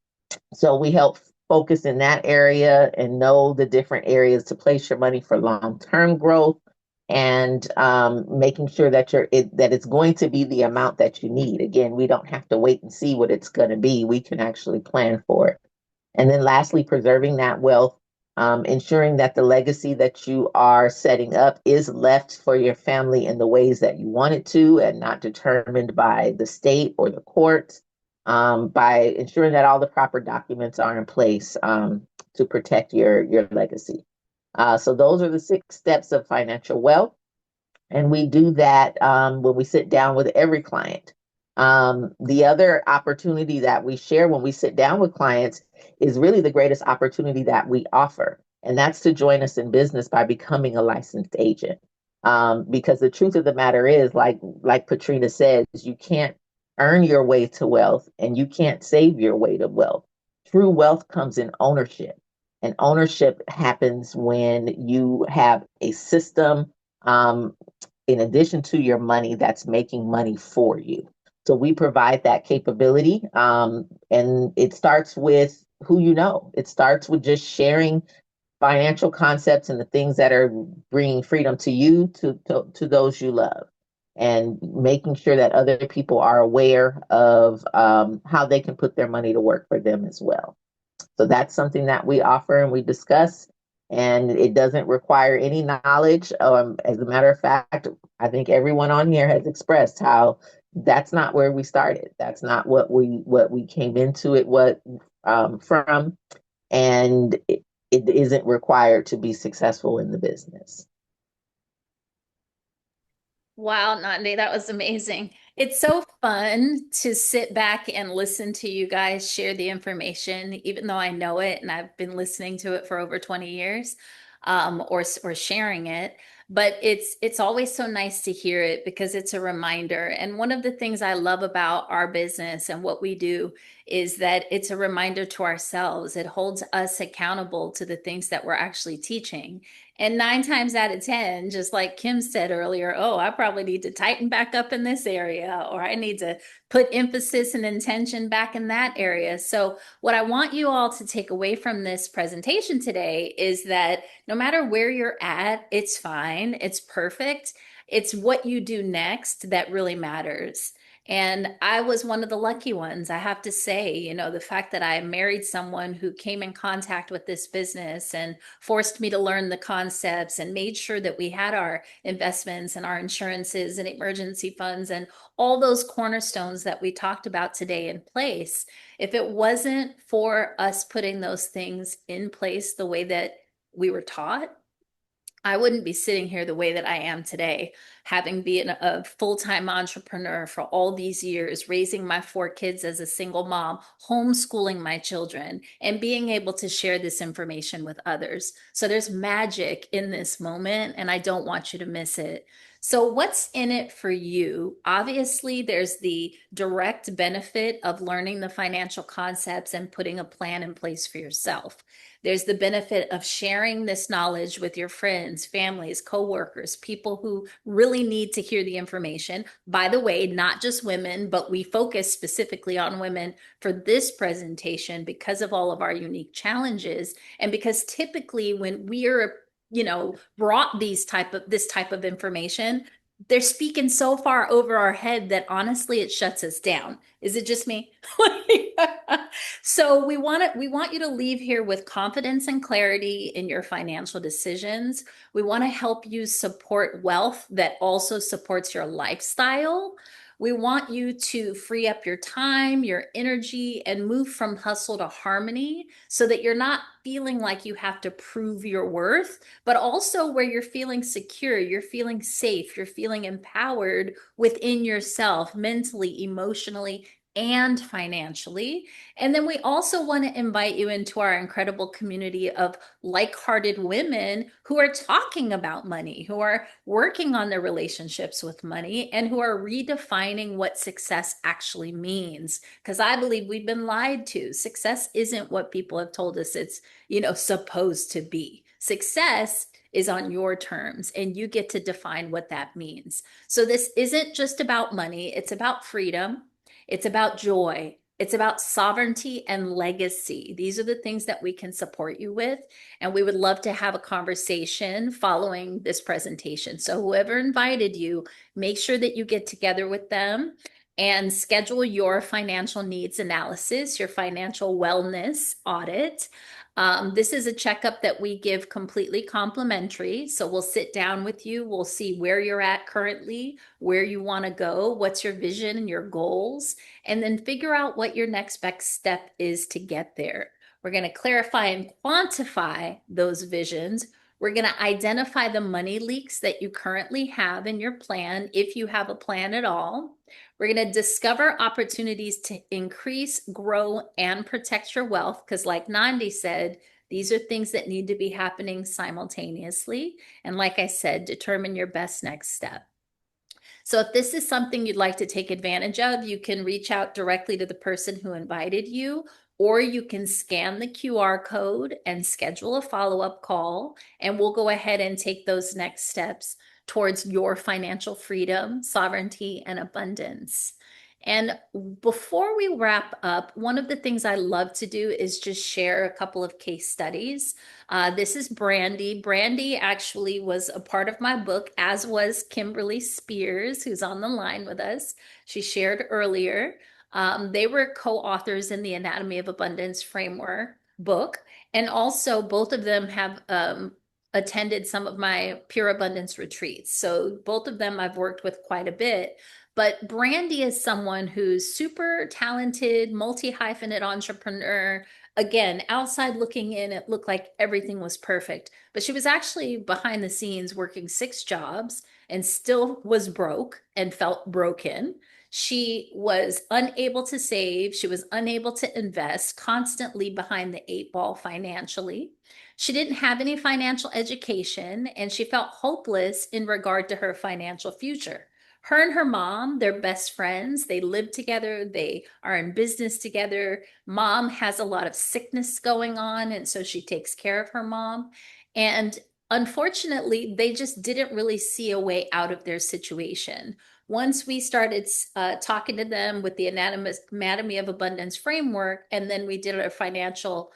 so we help focus in that area and know the different areas to place your money for long-term growth, and making sure that that it's going to be the amount that you need. Again, we don't have to wait and see what it's going to be. We can actually plan for it. And then lastly, preserving that wealth, ensuring that the legacy that you are setting up is left for your family in the ways that you want it to and not determined by the state or the courts, by ensuring that all the proper documents are in place to protect your legacy. So those are the 6 steps of financial wealth. And we do that when we sit down with every client. The other opportunity that we share when we sit down with clients is really the greatest opportunity that we offer. And that's to join us in business by becoming a licensed agent. Because the truth of the matter is, like Patrina says, you can't earn your way to wealth and you can't save your way to wealth. True wealth comes in ownership. And ownership happens when you have a system, in addition to your money, that's making money for you. So we provide that capability. And it starts with who you know. It starts with just sharing financial concepts and the things that are bringing freedom to you, to those you love, and making sure that other people are aware of how they can put their money to work for them as well. So that's something that we offer and we discuss, and it doesn't require any knowledge. As a matter of fact, I think everyone on here has expressed how that's not where we started. That's not what we came into it from, and it isn't required to be successful in the business. Wow, Nandi, that was amazing. It's so fun to sit back and listen to you guys share the information, even though I know it and I've been listening to it for over 20 years, or sharing it. But it's always so nice to hear it because it's a reminder. And one of the things I love about our business and what we do is that it's a reminder to ourselves. It holds us accountable to the things that we're actually teaching. And 9 times out of 10, just like Kim said earlier, oh, I probably need to tighten back up in this area, or I need to put emphasis and intention back in that area. So, what I want you all to take away from this presentation today is that no matter where you're at, it's fine, it's perfect. It's what you do next that really matters. And I was one of the lucky ones, I have to say. The fact that I married someone who came in contact with this business and forced me to learn the concepts and made sure that we had our investments and our insurances and emergency funds and all those cornerstones that we talked about today in place. If it wasn't for us putting those things in place the way that we were taught, I wouldn't be sitting here the way that I am today, having been a full-time entrepreneur for all these years, raising my 4 kids as a single mom, homeschooling my children, and being able to share this information with others. So there's magic in this moment, and I don't want you to miss it. So, what's in it for you? Obviously, there's the direct benefit of learning the financial concepts and putting a plan in place for yourself. There's the benefit of sharing this knowledge with your friends, families, coworkers, people who really need to hear the information. By the way, not just women, but we focus specifically on women for this presentation because of all of our unique challenges. And because typically when we're brought this type of information, they're speaking so far over our head that honestly it shuts us down. Is it just me? So we want you to leave here with confidence and clarity in your financial decisions. We want to help you support wealth that also supports your lifestyle. We want you to free up your time, your energy, and move from hustle to harmony so that you're not feeling like you have to prove your worth, but also where you're feeling secure, you're feeling safe, you're feeling empowered within yourself, mentally, emotionally, and financially. And then we also want to invite you into our incredible community of like-hearted women who are talking about money, who are working on their relationships with money, and who are redefining what success actually means. Because I believe we've been lied to. Success isn't what people have told us it's, supposed to be. Success is on your terms, and you get to define what that means. So this isn't just about money, it's about freedom. It's about joy. It's about sovereignty and legacy. These are the things that we can support you with. And we would love to have a conversation following this presentation. So, whoever invited you, make sure that you get together with them and schedule your financial needs analysis, your financial wellness audit. This is a checkup that we give completely complimentary. So we'll sit down with you. We'll see where you're at currently, where you want to go, what's your vision and your goals, and then figure out what your next best step is to get there. We're going to clarify and quantify those visions. We're going to identify the money leaks that you currently have in your plan, if you have a plan at all. We're going to discover opportunities to increase, grow, and protect your wealth. Because, like Nandi said, these are things that need to be happening simultaneously. And like I said, determine your best next step. So if this is something you'd like to take advantage of, you can reach out directly to the person who invited you, or you can scan the QR code and schedule a follow-up call, and we'll go ahead and take those next steps towards your financial freedom, sovereignty, and abundance. And before we wrap up, one of the things I love to do is just share a couple of case studies. This is Brandy. Brandy actually was a part of my book, as was Kimberly Spears, who's on the line with us. She shared earlier. They were co-authors in the Anatomy of Abundance framework book, and also both of them have attended some of my Pure Abundance retreats. So both of them I've worked with quite a bit. But Brandy is someone who's super talented, multi-hyphenate entrepreneur. Again, outside looking in, it looked like everything was perfect. But she was actually behind the scenes working 6 jobs and still was broke and felt broken. She was unable to save. She was unable to invest, constantly behind the 8 ball financially. She didn't have any financial education, and she felt hopeless in regard to her financial future. Her and her mom, they're best friends. They live together. They are in business together. Mom has a lot of sickness going on, and so she takes care of her mom. And unfortunately, they just didn't really see a way out of their situation. Once we started talking to them with the anatomy of abundance framework, and then we did our financial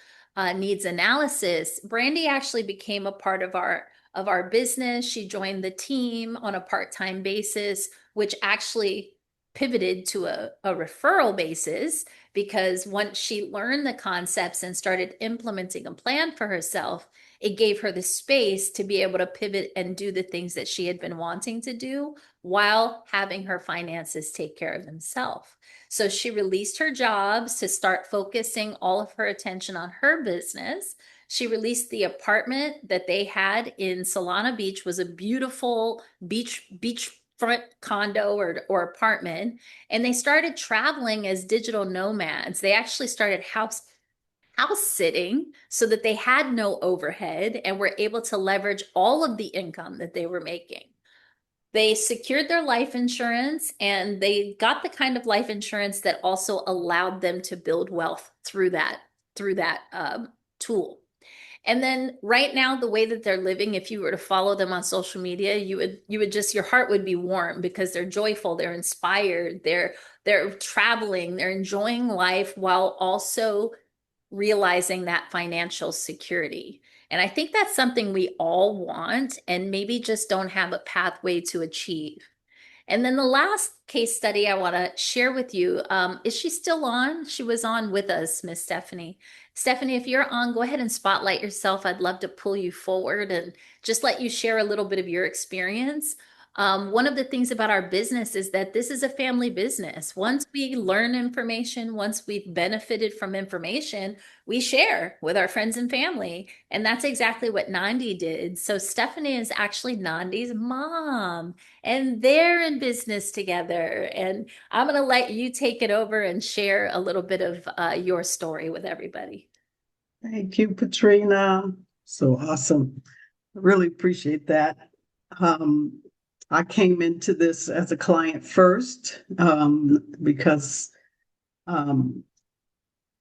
needs analysis, Brandy actually became a part of our business. She joined the team on a part-time basis, which actually pivoted to a referral basis because once she learned the concepts and started implementing a plan for herself, it gave her the space to be able to pivot and do the things that she had been wanting to do while having her finances take care of themselves. So she released her jobs to start focusing all of her attention on her business. She released the apartment that they had in Solana Beach, was a beautiful beachfront condo or apartment, and they started traveling as digital nomads. They actually started house sitting so that they had no overhead and were able to leverage all of the income that they were making. They secured their life insurance and they got the kind of life insurance that also allowed them to build wealth through that tool. And then right now, the way that they're living, if you were to follow them on social media, you would just your heart would be warm because they're joyful, they're inspired, they're traveling, they're enjoying life while also realizing that financial security. And I think that's something we all want and maybe just don't have a pathway to achieve. And then the last case study I want to share with you, is she still on? She was on with us, Miss Stephanie. Stephanie, if you're on, go ahead and spotlight yourself. I'd love to pull you forward and just let you share a little bit of your experience. One of the things about our business is that this is a family business. Once we learn information, once we've benefited from information, we share with our friends and family. And that's exactly what Nandi did. So Stephanie is actually Nandi's mom, and they're in business together. And I'm going to let you take it over and share a little bit of your story with everybody. Thank you, Patrina. So awesome. I really appreciate that. I came into this as a client first because him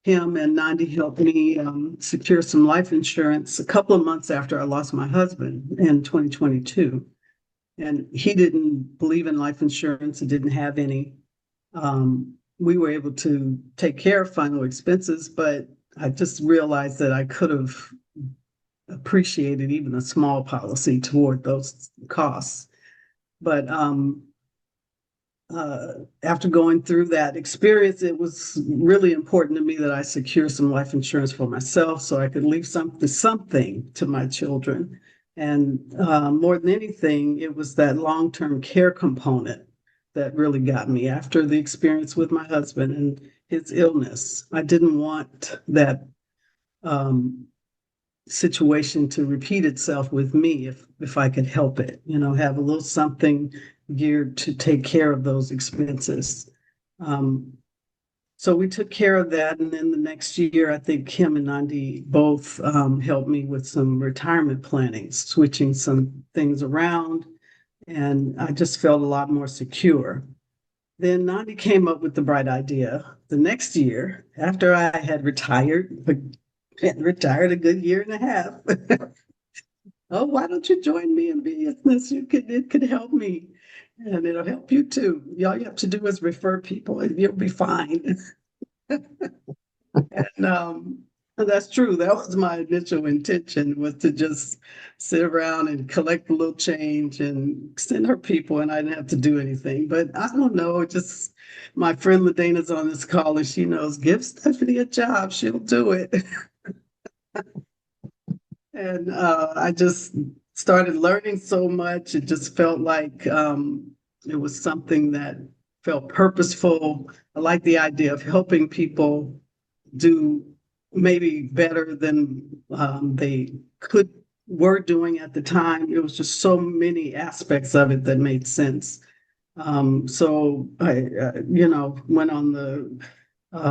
and Nandi helped me secure some life insurance a couple of months after I lost my husband in 2022. And he didn't believe in life insurance and didn't have any. We were able to take care of final expenses, but I just realized that I could have appreciated even a small policy toward those costs. But after going through that experience, it was really important to me that I secure some life insurance for myself so I could leave something to my children. And more than anything, it was that long-term care component that really got me after the experience with my husband and his illness. I didn't want that situation to repeat itself with me if I could help it, have a little something geared to take care of those expenses. So we took care of that. And then the next year, I think Kim and Nandi both helped me with some retirement planning, switching some things around. And I just felt a lot more secure. Then Nandi came up with the bright idea the next year after I had retired a good year and a half. Oh, why don't you join me in business? It could help me. And it'll help you too. All you have to do is refer people and you'll be fine. And that's true. That was my initial intention, was to just sit around and collect a little change and send her people, and I didn't have to do anything. But I don't know, just my friend LaDana's on this call and she knows, give Stephanie a job, she'll do it. And I just started learning so much. It just felt like it was something that felt purposeful. I like the idea of helping people do maybe better than they were doing at the time. It was just so many aspects of it that made sense. So I, went on the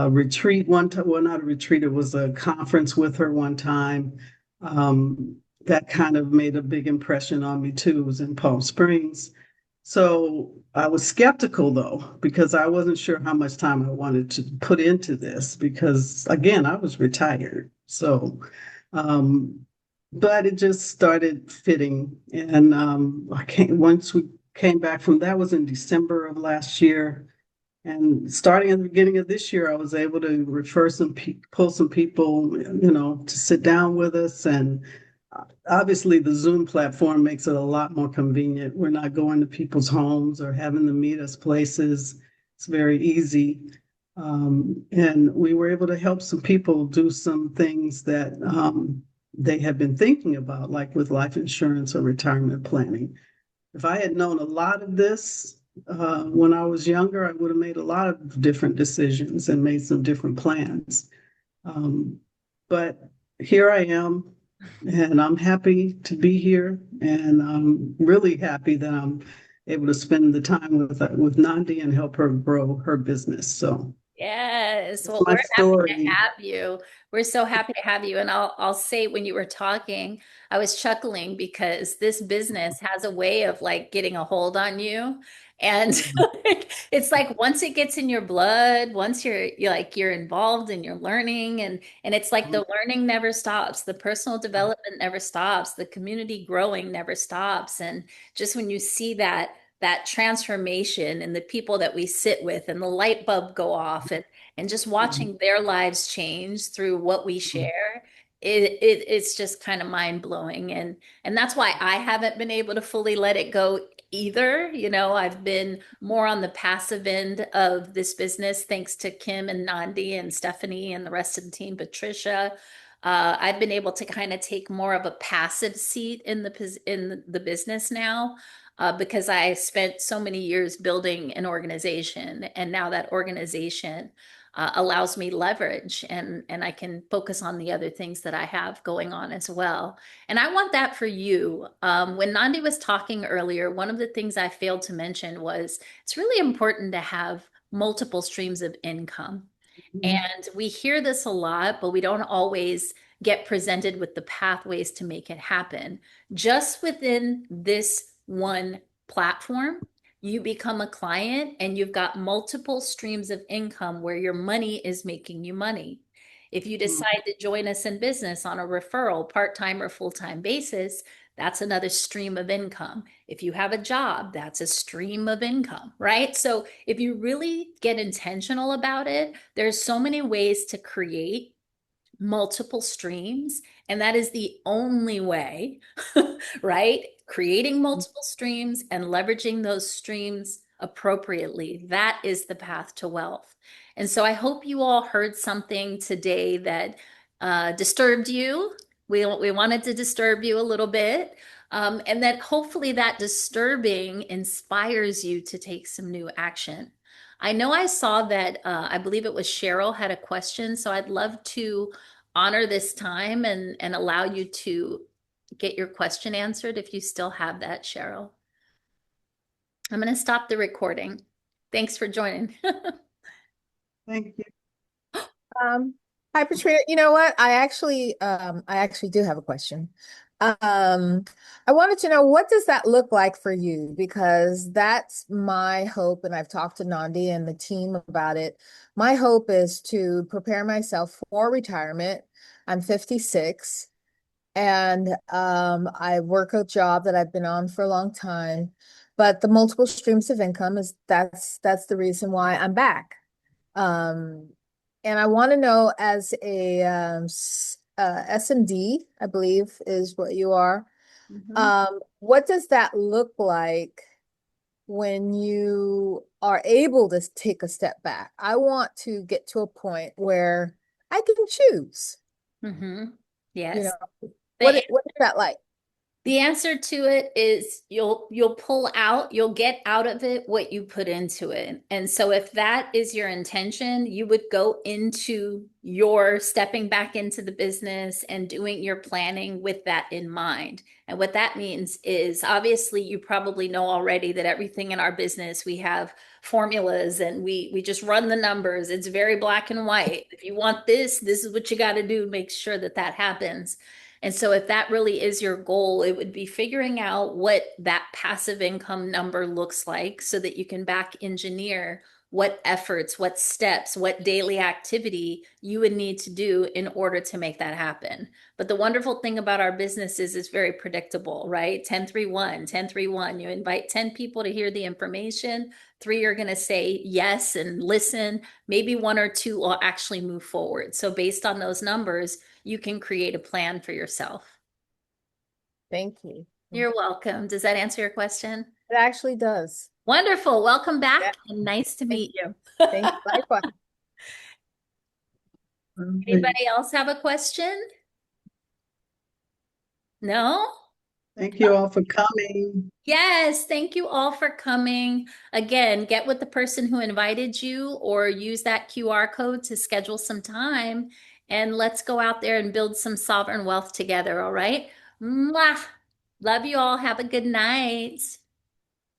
retreat one time. Well, not a retreat. It was a conference with her one time. That kind of made a big impression on me too. It was in Palm Springs. So I was skeptical though, because I wasn't sure how much time I wanted to put into this because again, I was retired. So but it just started fitting. And once we came back from that was in December of last year. And starting at the beginning of this year, I was able to refer pull some people, to sit down with us. And obviously, the Zoom platform makes it a lot more convenient. We're not going to people's homes or having them meet us places. It's very easy. And we were able to help some people do some things that they had been thinking about, like with life insurance or retirement planning. If I had known a lot of this when I was younger, I would have made a lot of different decisions and made some different plans. But here I am, and I'm happy to be here, and I'm really happy that I'm able to spend the time with Nandi and help her grow her business. So Yes. that's Well, my we're happy to story. have you. We're so happy to have you. And I'll say when you were talking, I was chuckling because this business has a way of like getting a hold on you. And it's like once it gets in your blood, once you're involved and you're learning and it's like the learning never stops. The personal development never stops. The community growing never stops. And just when you see that transformation and the people that we sit with and the light bulb go off and just watching their lives change through what we share it's just kind of mind blowing and that's why I haven't been able to fully let it go either. I've been more on the passive end of this business thanks to Kim and Nandi and Stephanie and the rest of the team, Patricia. I've been able to kind of take more of a passive seat in the business now because I spent so many years building an organization, and now that organization allows me leverage, and I can focus on the other things that I have going on as well. And I want that for you. When Nandi was talking earlier, one of the things I failed to mention was it's really important to have multiple streams of income. And we hear this a lot, but we don't always get presented with the pathways to make it happen. Just within this one platform, you become a client and you've got multiple streams of income where your money is making you money. If you decide to join us in business on a referral, part-time or full-time basis, that's another stream of income. If you have a job, that's a stream of income, right? So if you really get intentional about it, there's so many ways to create multiple streams, and that is the only way, right? Creating multiple streams and leveraging those streams appropriately. That is the path to wealth. And so I hope you all heard something today that disturbed you. We wanted to disturb you a little bit. And that hopefully that disturbing inspires you to take some new action. I know I saw that I believe it was Cheryl had a question, so I'd love to honor this time and allow you to get your question answered if you still have that, Cheryl. I'm going to stop the recording. Thanks for joining. Thank you. Um, Hi, Patricia. You know what? I actually do have a question. I wanted to know, what does that look like for you? Because that's my hope, and I've talked to Nandi and the team about it. My hope is to prepare myself for retirement. I'm 56, and I work a job that I've been on for a long time. But the multiple streams of income that's the reason why I'm back. Um, and I want to know, as a SMD, I believe is what you are. Mhm. What does that look like when you are able to take a step back? I want to get to a point where I can choose. Mhm. You Yes. know, The what is that like? The answer to it is you'll pull out, you'll get out of it what you put into it. And so if that is your intention, you would go into your stepping back into the business and doing your planning with that in mind. And what that means is obviously you probably know already that everything in our business, we have formulas and we just run the numbers. It's very black and white. If you want this is what you got to do to make sure that that happens. And so, if that really is your goal, it would be figuring out what that passive income number looks like so that you can back engineer what efforts, what steps, what daily activity you would need to do in order to make that happen. But the wonderful thing about our business is it's very predictable, right? 10-3-1, 10-3-1. You invite 10 people to hear the information. 3 are going to say yes and listen. Maybe 1 or 2 will actually move forward. So based on those numbers, you can create a plan for yourself. Thank you. You're welcome. Does that answer your question? It actually does. Wonderful. Welcome Yeah. back and nice to Thank meet you. Thank you. Likewise. Anybody else have a question? No? Thank you all for coming. Yes, thank you all for coming. Again, get with the person who invited you or use that QR code to schedule some time and let's go out there and build some sovereign wealth together, all right? Mwah! Love you all. Have a good night.